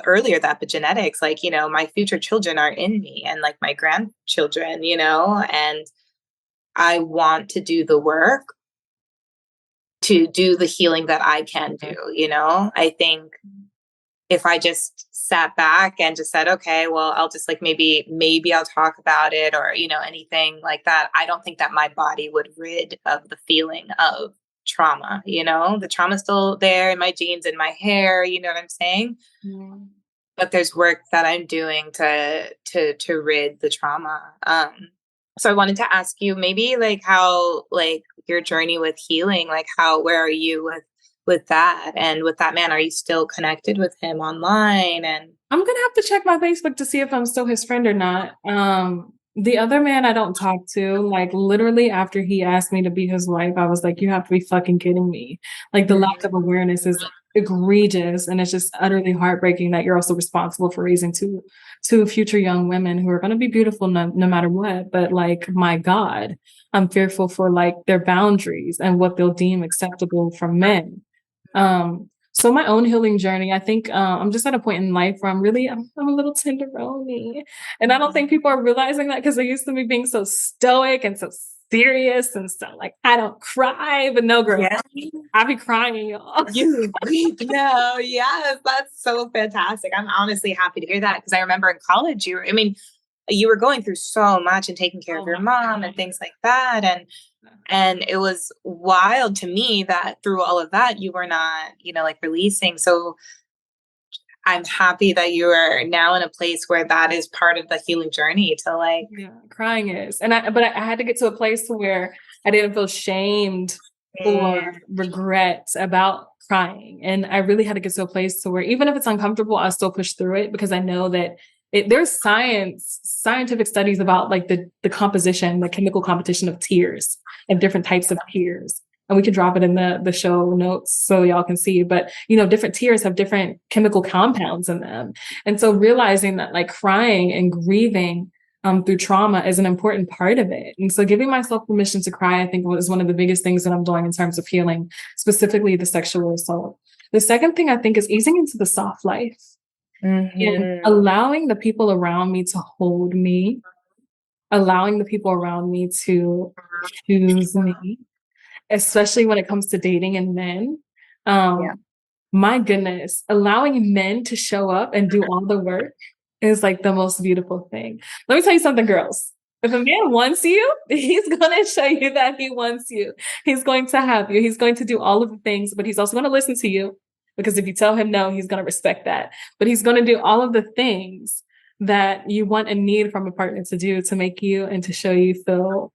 earlier, that the genetics, like, my future children are in me and like my grandchildren, and I want to do the work to do the healing that I can do, I think if I just sat back and just said, okay, well, I'll just like, maybe I'll talk about it or, anything like that, I don't think that my body would rid of the feeling of trauma, the trauma's still there in my genes, in my hair, you know what I'm saying? Mm. But there's work that I'm doing to rid the trauma. So I wanted to ask you maybe like how, like your journey with healing, like where are you with that and with that man? Are you still connected with him online? And I'm gonna have to check my Facebook to see if I'm still his friend or not. The other man I don't talk to, like literally after he asked me to be his wife, I was like, you have to be fucking kidding me. Like the lack of awareness is egregious, and it's just utterly heartbreaking that you're also responsible for raising two future young women who are gonna be beautiful no matter what. But like, my God, I'm fearful for like their boundaries and what they'll deem acceptable from men. So my own healing journey, I think I'm just at a point in life where I'm a little tenderoni. And I don't think people are realizing that because they're used to me being so stoic and so serious and so like, I don't cry, but no, girl, yeah, I be crying, y'all. you no, yes, that's so fantastic. I'm honestly happy to hear that because I remember in college, you were going through so much and taking care of your mom and things like that. And it was wild to me that through all of that, you were not, like releasing. So I'm happy that you are now in a place where that is part of the healing journey to like. Yeah, crying is. But I had to get to a place where I didn't feel shamed or regret about crying. And I really had to get to a place to where even if it's uncomfortable, I'll still push through it because I know that there's scientific studies about like the composition, the chemical composition of tears and different types of tears. And we can drop it in the show notes so y'all can see. But, different tears have different chemical compounds in them. And so realizing that like crying and grieving through trauma is an important part of it. And so giving myself permission to cry, I think was one of the biggest things that I'm doing in terms of healing, specifically the sexual assault. The second thing I think is easing into the soft life and allowing the people around me to hold me, allowing the people around me to choose me, especially when it comes to dating and men. My goodness, allowing men to show up and do all the work is like the most beautiful thing. Let me tell you something, girls. If a man wants you, he's going to show you that he wants you. He's going to have you. He's going to do all of the things, but he's also going to listen to you because if you tell him no, he's going to respect that. But he's going to do all of the things that you want and need from a partner to do to make you and to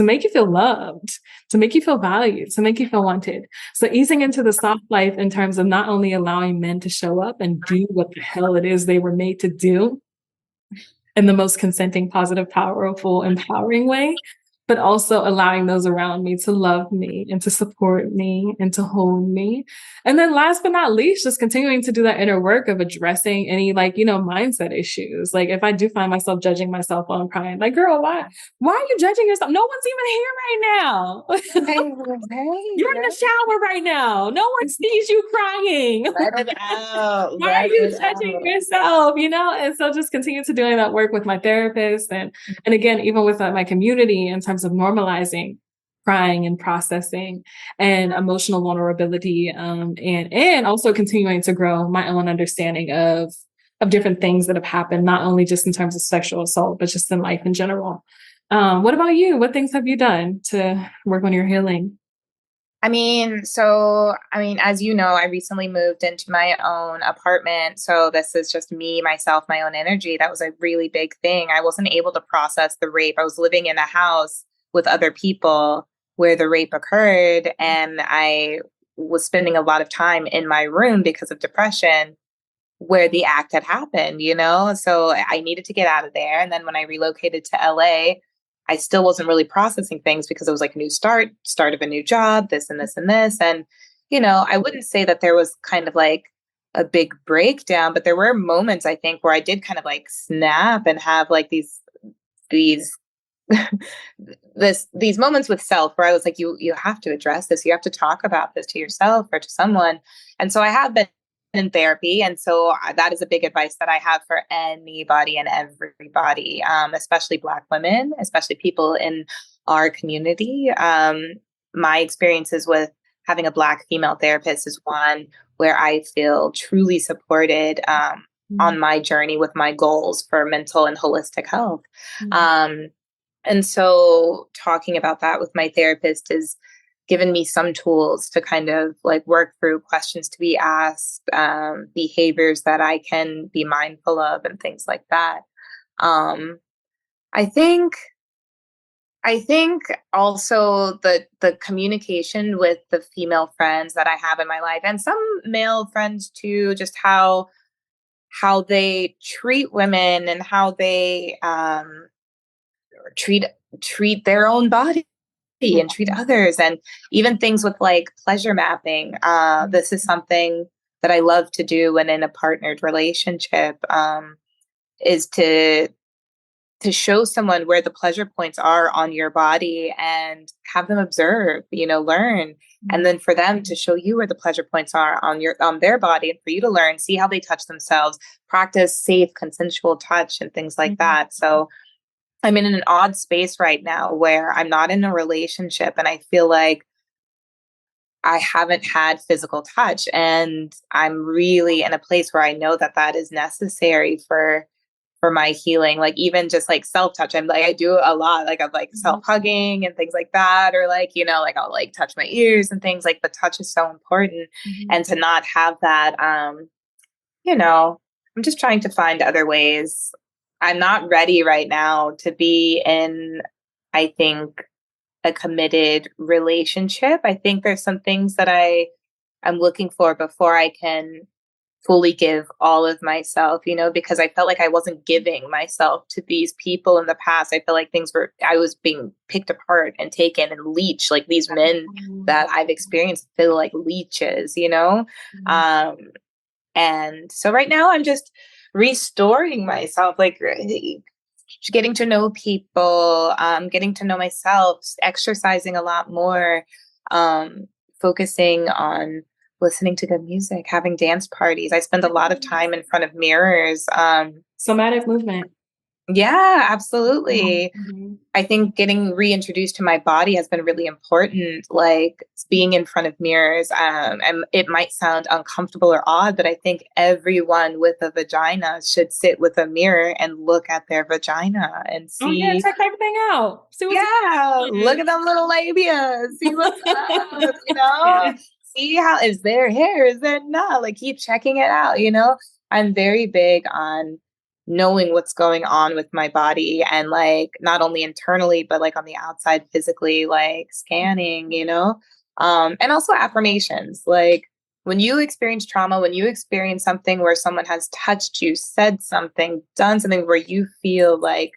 make you feel loved, to make you feel valued, to make you feel wanted. So easing into the soft life in terms of not only allowing men to show up and do what the hell it is they were made to do in the most consenting, positive, powerful, empowering way, but also allowing those around me to love me and to support me and to hold me. And then last but not least, just continuing to do that inner work of addressing any mindset issues. Like if I do find myself judging myself while I'm crying, like, girl, why are you judging yourself? No one's even here right now. You're in the shower right now. No one sees you crying. Let it out. Why are you judging yourself? And so just continue to doing that work with my therapist and again, even with my community in terms of normalizing crying and processing and emotional vulnerability, and also continuing to grow my own understanding of different things that have happened, not only just in terms of sexual assault, but just in life in general. What about you? What things have you done to work on your healing? As you know, I recently moved into my own apartment. So this is just me, myself, my own energy. That was a really big thing. I wasn't able to process the rape. I was living in a house with other people where the rape occurred. And I was spending a lot of time in my room because of depression where the act had happened, So I needed to get out of there. And then when I relocated to LA, I still wasn't really processing things because it was like a new start of a new job, this and this and this. And, I wouldn't say that there was kind of like a big breakdown, but there were moments I think where I did kind of like snap and have like these these moments with self where I was like, you have to address this. You have to talk about this to yourself or to someone. And so I have been in therapy. And so that is a big advice that I have for anybody and everybody, especially Black women, especially people in our community. My experiences with having a Black female therapist is one where I feel truly supported on my journey with my goals for mental and holistic health. And so talking about that with my therapist has given me some tools to kind of like work through questions to be asked, behaviors that I can be mindful of and things like that. I think I think also the communication with the female friends that I have in my life, and some male friends too, just how they treat women and how they treat treat their own body and treat others, and even things with like pleasure mapping. This is something that I love to do when in a partnered relationship, is to show someone where the pleasure points are on your body and have them observe, learn. And then for them to show you where the pleasure points are on their body, and for you to learn, see how they touch themselves, practice safe consensual touch and things like that. So I'm in an odd space right now where I'm not in a relationship and I feel like I haven't had physical touch, and I'm really in a place where I know that that is necessary for my healing. Like even just like self touch, I'm like I do a lot. Like I'm like self hugging and things like that, or like like I'll like touch my ears and things like. But touch is so important, and to not have that, I'm just trying to find other ways. I'm not ready right now to be in, I think, a committed relationship. I think there's some things that I'm looking for before I can fully give all of myself, because I felt like I wasn't giving myself to these people in the past. I feel like I was being picked apart and taken and leech. Like these men that I've experienced feel like leeches. And so right now I'm just restoring myself, like getting to know people, getting to know myself, exercising a lot more, focusing on listening to good music, having dance parties. I spend a lot of time in front of mirrors. Somatic movement. Yeah, absolutely. I think getting reintroduced to my body has been really important, like being in front of mirrors. And it might sound uncomfortable or odd, but I think everyone with a vagina should sit with a mirror and look at their vagina and see. Oh yeah, check everything out. See what's look at them little labia. See what's up, Yeah. See how is there hair, is there not? Like keep checking it out, I'm very big on knowing what's going on with my body, and like not only internally but like on the outside physically, like scanning, and also affirmations. Like when you experience trauma, when you experience something where someone has touched you, said something, done something where you feel like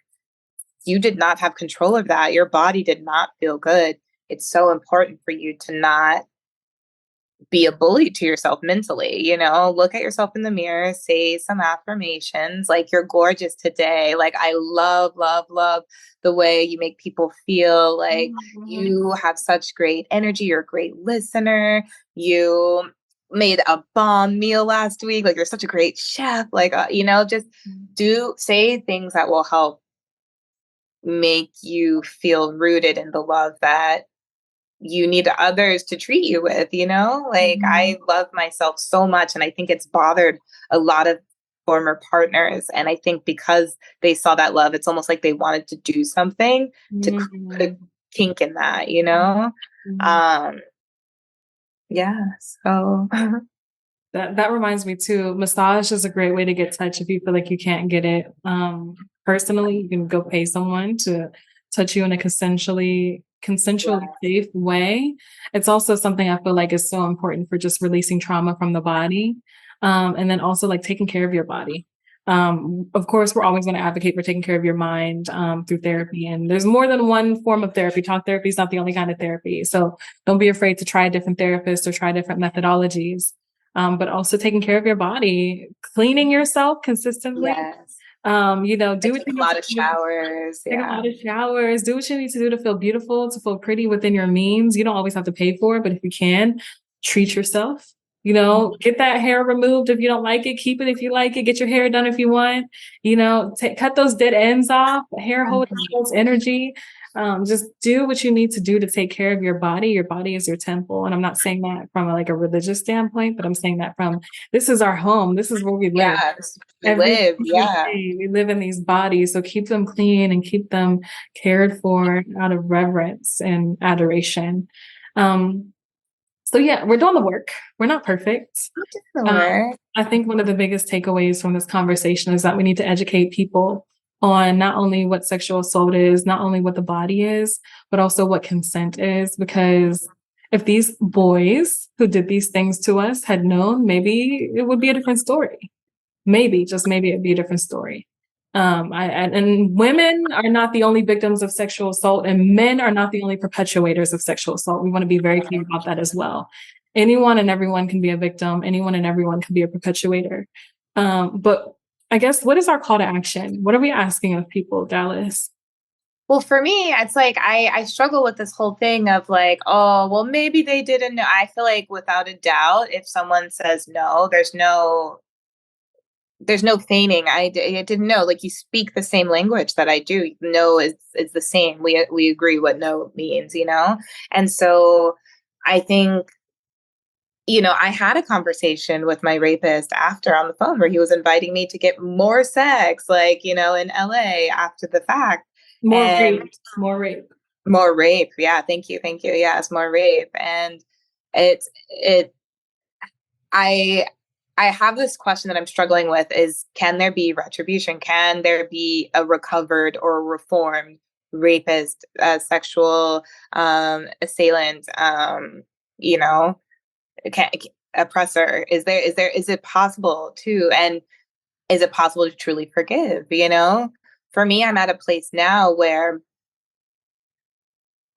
you did not have control of that, your body did not feel good, it's so important for you to not be a bully to yourself mentally, look at yourself in the mirror, say some affirmations like you're gorgeous today. Like I love, love, love the way you make people feel. Like you have such great energy. You're a great listener. You made a bomb meal last week. Like you're such a great chef. Like, just say things that will help make you feel rooted in the love that you need others to treat you with, like I love myself so much. And I think it's bothered a lot of former partners. And I think because they saw that love, it's almost like they wanted to do something to put a kink in that, yeah. So that reminds me too, massage is a great way to get touch if you feel like you can't get it. Personally, you can go pay someone to touch you in a consensually safe way. It's also something I feel like is so important for just releasing trauma from the body. And then also like taking care of your body. Of course, we're always going to advocate for taking care of your mind through therapy. And there's more than one form of therapy. Talk therapy is not the only kind of therapy. So don't be afraid to try different therapists or try different methodologies. But also taking care of your body, cleaning yourself consistently. Yes. Do what you a lot of showers. Take a lot of showers. Do what you need to do to feel beautiful, to feel pretty within your means. You don't always have to pay for it, but if you can, treat yourself. Get that hair removed if you don't like it. Keep it if you like it. Get your hair done if you want. Cut those dead ends off. Hair holds energy. Just do what you need to do to take care of your body. Your body is your temple. And I'm not saying that from a religious standpoint, but I'm saying that from this is our home. This is where we live. Yes, we live. Yeah. We live in these bodies. So keep them clean and keep them cared for out of reverence and adoration. So yeah, we're doing the work. We're not perfect. I think one of the biggest takeaways from this conversation is that we need to educate people on not only what sexual assault is, not only what the body is, but also what consent is. Because if these boys who did these things to us had known, maybe it would be a different story. Maybe, just maybe it'd be a different story. And women are not the only victims of sexual assault, and men are not the only perpetuators of sexual assault. We want to be very clear about that as well. Anyone and everyone can be a victim. Anyone and everyone can be a perpetuator. But I guess, what is our call to action? What are we asking of people, Dalyce? Well, for me, it's like I struggle with this whole thing of like, oh, well, maybe they didn't know. I feel like without a doubt, if someone says no, there's no feigning. I didn't know. Like, you speak the same language that I do. No is the same. We agree what no means, And so I think, I had a conversation with my rapist after on the phone where he was inviting me to get more sex, like, in LA after the fact. More And rape, more rape. more rape. Yeah, thank you. Thank you. Yes, more rape. And it's it I I have this question that I'm struggling with is, can there be retribution? Can there be a recovered or reformed rapist, sexual assailant, you know, can, oppressor? Is it possible to, and is it possible to truly forgive? For me, I'm at a place now where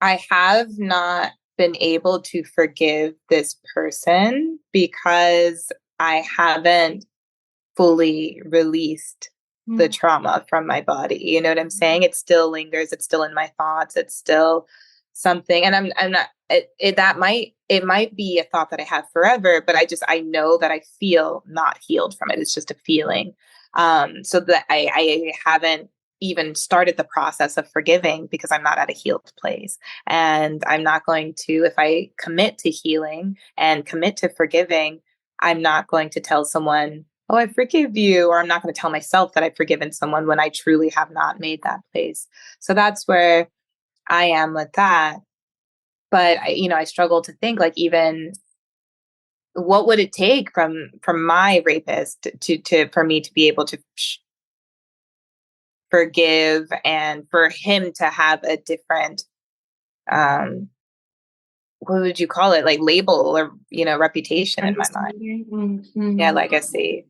I have not been able to forgive this person because I haven't fully released the trauma from my body. You know what I'm saying? It still lingers. It's still in my thoughts. It's still something. And I'm not, it might be a thought that I have forever, but I know that I feel not healed from it. It's just a feeling. So that I haven't even started the process of forgiving because I'm not at a healed place. And I'm not going to, if I commit to healing and commit to forgiving, I'm not going to tell someone, oh, I forgive you, or I'm not going to tell myself that I've forgiven someone when I truly have not made that place. So that's where I am with that. But I struggle to think, like, even what would it take from my rapist to for me to be able to forgive, and for him to have a different, um what would you call it, like, label, or reputation in my mind. Yeah, Mm-hmm. legacy.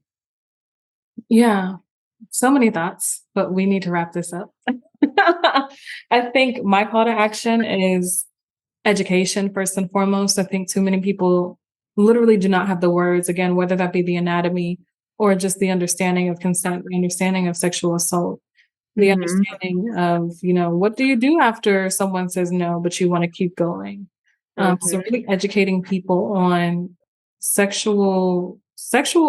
Yeah, so many thoughts, but we need to wrap this up. I think my call to action is education first and foremost. I think too many people literally do not have the words, again, whether that be the anatomy or just the understanding of consent, the understanding of sexual assault, the Mm-hmm. understanding of, what do you do after someone says no, but you want to keep going? So Mm-hmm. really educating people on sexual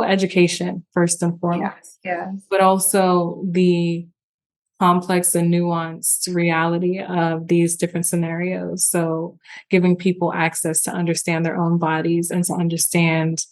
education first and foremost, Yes, yes. but also the complex and nuanced reality of these different scenarios. So giving people access to understand their own bodies and to understand,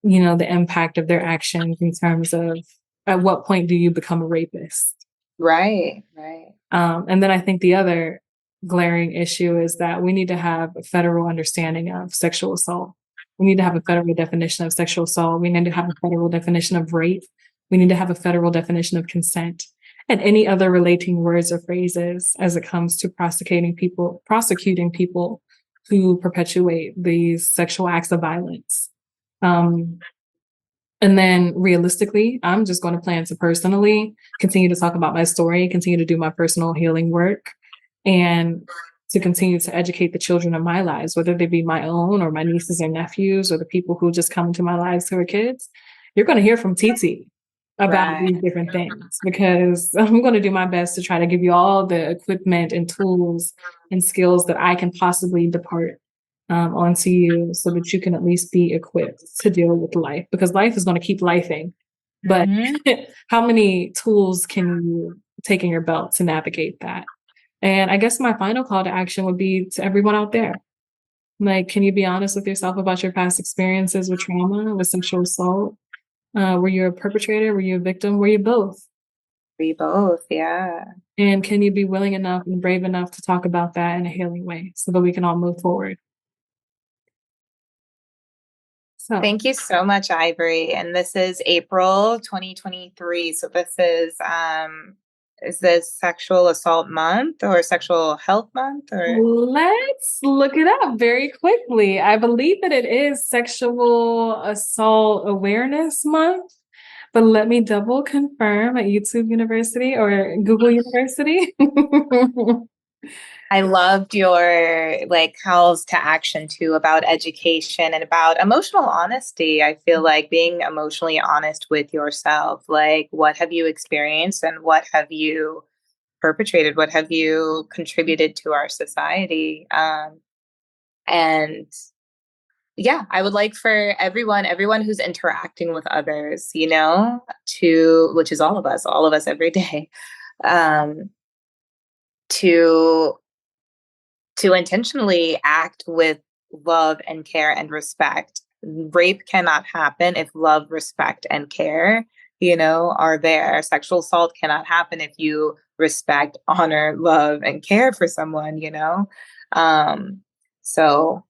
the impact of their actions in terms of at what point do you become a rapist? Right, right. And then I think the other glaring issue is that we need to have a federal understanding of sexual assault. We need to have a federal definition of sexual assault. We need to have a federal definition of rape. We need to have a federal definition of consent and any other relating words or phrases as it comes to prosecuting people who perpetuate these sexual acts of violence. And then realistically, I'm just going to plan to personally continue to talk about my story, continue to do my personal healing work, and to continue to educate the children of my lives, whether they be my own or my nieces and nephews or the people who just come into my lives who are kids. You're going to hear from Titi about Right. these different things because I'm going to do my best to try to give you all the equipment and tools and skills that I can possibly depart onto you so that you can at least be equipped to deal with life, because life is going to keep lifing. But Mm-hmm. how many tools can you take in your belt to navigate that? And I guess my final call to action would be to everyone out there. Like, can you be honest with yourself about your past experiences with trauma, with sexual assault? Were you a perpetrator? Were you a victim? Were you both? We both, yeah. And can you be willing enough and brave enough to talk about that in a healing way so that we can all move forward? So Thank you so much, Ivory. And this is April 2023. So this is Is this Sexual Assault Month or Sexual Health Month? Or Let's look it up very quickly. I believe that it is Sexual Assault Awareness Month, but let me double confirm at YouTube University or Google University. I loved your calls to action too about education and about emotional honesty. I feel like being emotionally honest with yourself, like what have you experienced and what have you perpetrated? What have you contributed to our society? And yeah, I would like for everyone who's interacting with others, which is all of us every day, to intentionally act with love and care and respect. Rape cannot happen if love, respect, and care, are there. Sexual assault cannot happen if you respect, honor, love, and care for someone, So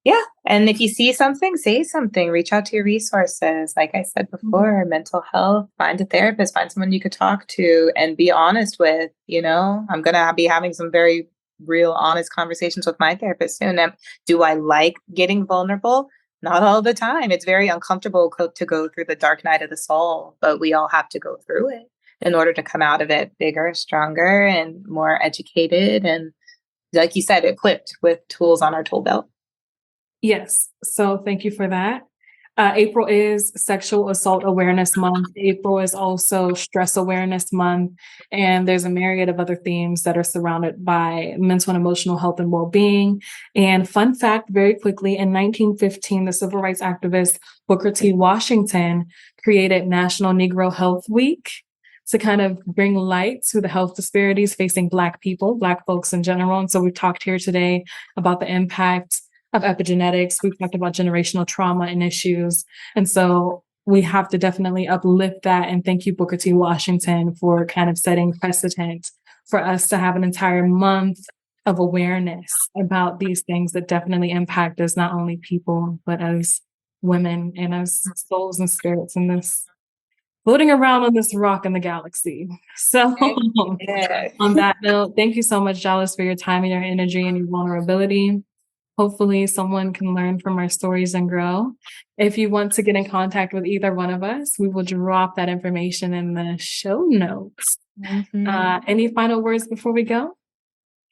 yeah. And if you see something, say something, reach out to your resources. Like I said before, mental health, find a therapist, find someone you could talk to and be honest with, I'm going to be having some very real, honest conversations with my therapist soon. And do I like getting vulnerable? Not all the time. It's very uncomfortable to go through the dark night of the soul, but we all have to go through it in order to come out of it bigger, stronger, and more educated. And like you said, equipped with tools on our tool belt. Yes. So thank you for that. April is Sexual Assault Awareness Month. April is also Stress Awareness Month. And there's a myriad of other themes that are surrounded by mental and emotional health and well-being. And fun fact, very quickly, in 1915, the civil rights activist Booker T. Washington created National Negro Health Week to kind of bring light to the health disparities facing Black people, Black folks in general. And so we've talked here today about the impact of epigenetics. We've talked about generational trauma and issues. And so we have to definitely uplift that. And thank you, Booker T. Washington, for kind of setting precedent for us to have an entire month of awareness about these things that definitely impact us, not only people, but as women and as souls and spirits in this, floating around on this rock in the galaxy. So on that note, thank you so much, Dalyce, for your time and your energy and your vulnerability. Hopefully someone can learn from our stories and grow. If you want to get in contact with either one of us, we will drop that information in the show notes. Any final words before we go?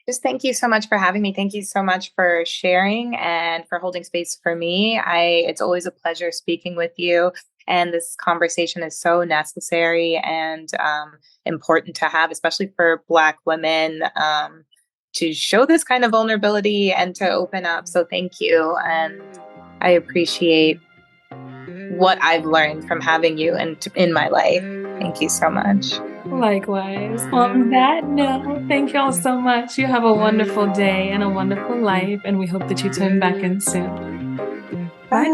Just thank you so much for having me. Thank you so much for sharing and for holding space for me. It's always a pleasure speaking with you. And this conversation is so necessary and important to have, especially for Black women, to show this kind of vulnerability and to open up. So thank you. And I appreciate what I've learned from having you in my life. Thank you so much. Likewise. On that note, thank you all so much. You have a wonderful day and a wonderful life. And we hope that you tune back in soon. Bye.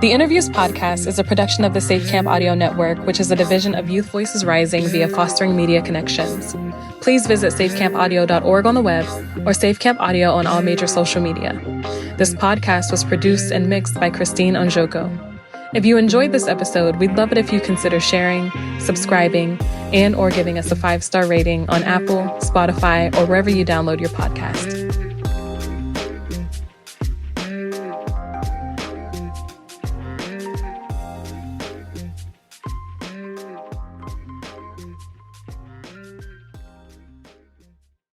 The InnerViews podcast is a production of the Safe Camp Audio Network, which is a division of Youth Voices Rising via Fostering Media Connections. Please visit safecampaudio.org on the web or Safe Camp Audio on all major social media. This podcast was produced and mixed by Christine Onjoko. If you enjoyed this episode, we'd love it if you consider sharing, subscribing, and or giving us a 5-star rating on Apple, Spotify, or wherever you download your podcast.